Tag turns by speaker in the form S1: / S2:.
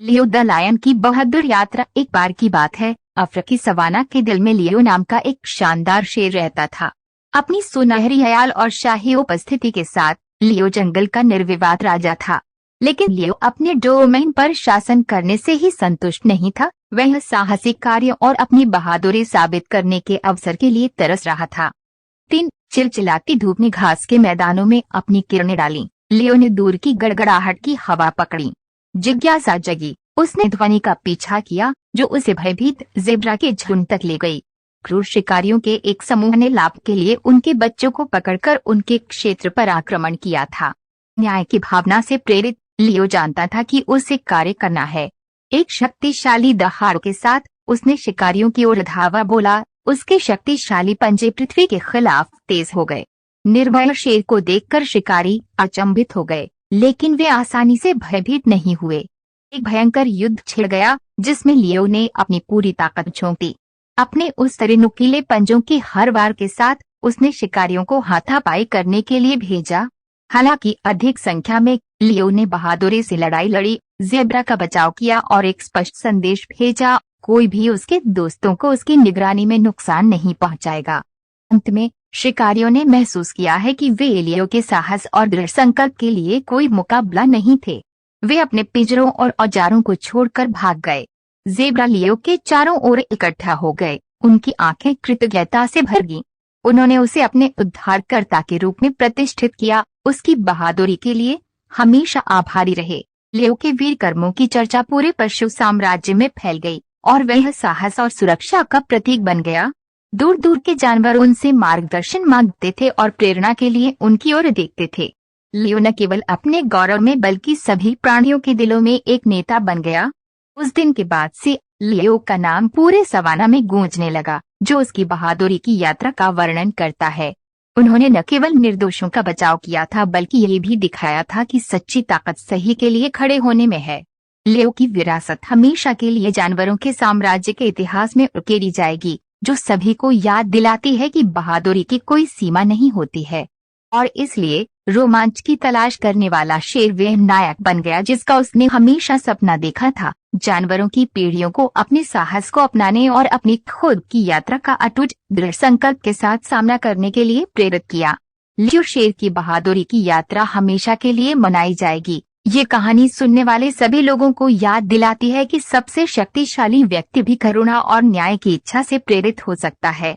S1: Leo the lion की बहादुर यात्रा। एक बार की बात है, अफ्रीकी सवाना के दिल में लियो नाम का एक शानदार शेर रहता था। अपनी सुनहरी हयाल और शाही उपस्थिति के साथ लियो जंगल का निर्विवाद राजा था। लेकिन लियो अपने डोमेन पर शासन करने से ही संतुष्ट नहीं था। वह साहसिक कार्य और अपनी बहादुरी साबित करने के अवसर के लिए तरस रहा था। चिलचिलाती धूप ने घास के मैदानों में अपनी किरणें डाली। लियो ने दूर की गड़गड़ाहट की हवा पकड़ी। जिज्ञासा जगी। उसने ध्वनि का पीछा किया जो उसे भयभीत ज़ेब्रा के झुंड तक ले गई। क्रूर शिकारियों के एक समूह ने लाभ के लिए उनके बच्चों को पकड़कर उनके क्षेत्र पर आक्रमण किया था। न्याय की भावना से प्रेरित लियो जानता था कि उसे कार्य करना है। एक शक्तिशाली दहाड़ के साथ उसने शिकारियों की ओर धावा बोला। उसके शक्तिशाली पंजे पृथ्वी के खिलाफ तेज हो गए। निर्भय शेर को देखकर शिकारी अचंभित हो गए, लेकिन वे आसानी से भयभीत नहीं हुए। एक भयंकर युद्ध छिड़ गया जिसमें लियो ने अपनी पूरी ताकत झोंक दी। अपने उस तरह नुकीले पंजों की हर वार के साथ उसने शिकारियों को हाथापाई करने के लिए भेजा। हालांकि अधिक संख्या में लियो ने बहादुरी से लड़ाई लड़ी, ज़ेब्रा का बचाव किया और एक स्पष्ट संदेश भेजा, कोई भी उसके दोस्तों को उसकी निगरानी में नुकसान नहीं पहुंचाएगा। अंत में शिकारियों ने महसूस किया है कि वे लियो के साहस और दृढ़ संकल्प के लिए कोई मुकाबला नहीं थे। वे अपने पिंजरों और औजारों को छोड़कर भाग गए। ज़ेब्रा लियो के चारों ओर इकट्ठा हो गए। उनकी आंखें कृतज्ञता से भर गईं। उन्होंने उसे अपने उद्धारकर्ता के रूप में प्रतिष्ठित किया। उसकी बहादुरी के लिए हमेशा आभारी रहे। लियो के वीर कर्मों की चर्चा पूरे पशु साम्राज्य में फैल गई और वह साहस और सुरक्षा का प्रतीक बन गया। दूर दूर के जानवर उनसे मार्गदर्शन मांगते थे और प्रेरणा के लिए उनकी ओर देखते थे। लियो न केवल अपने गौरव में बल्कि सभी प्राणियों के दिलों में एक नेता बन गया। उस दिन के बाद से लियो का नाम पूरे सवाना में गूंजने लगा, जो उसकी बहादुरी की यात्रा का वर्णन करता है। उन्होंने न केवल निर्दोषों का बचाव किया था बल्कि ये भी दिखाया था कि सच्ची ताकत सही के लिए खड़े होने में है। लियो की विरासत हमेशा के लिए जानवरों के साम्राज्य के इतिहास में उकेरी जाएगी, जो सभी को याद दिलाती है कि बहादुरी की कोई सीमा नहीं होती है। और इसलिए रोमांच की तलाश करने वाला शेर वह नायक बन गया जिसका उसने हमेशा सपना देखा था। जानवरों की पीढ़ियों को अपने साहस को अपनाने और अपनी खुद की यात्रा का अटूट दृढ़ संकल्प के साथ सामना करने के लिए प्रेरित किया। लियो शेर की बहादुरी की यात्रा हमेशा के लिए मनाई जाएगी। ये कहानी सुनने वाले सभी लोगों को याद दिलाती है कि सबसे शक्तिशाली व्यक्ति भी करुणा और न्याय की इच्छा से प्रेरित हो सकता है।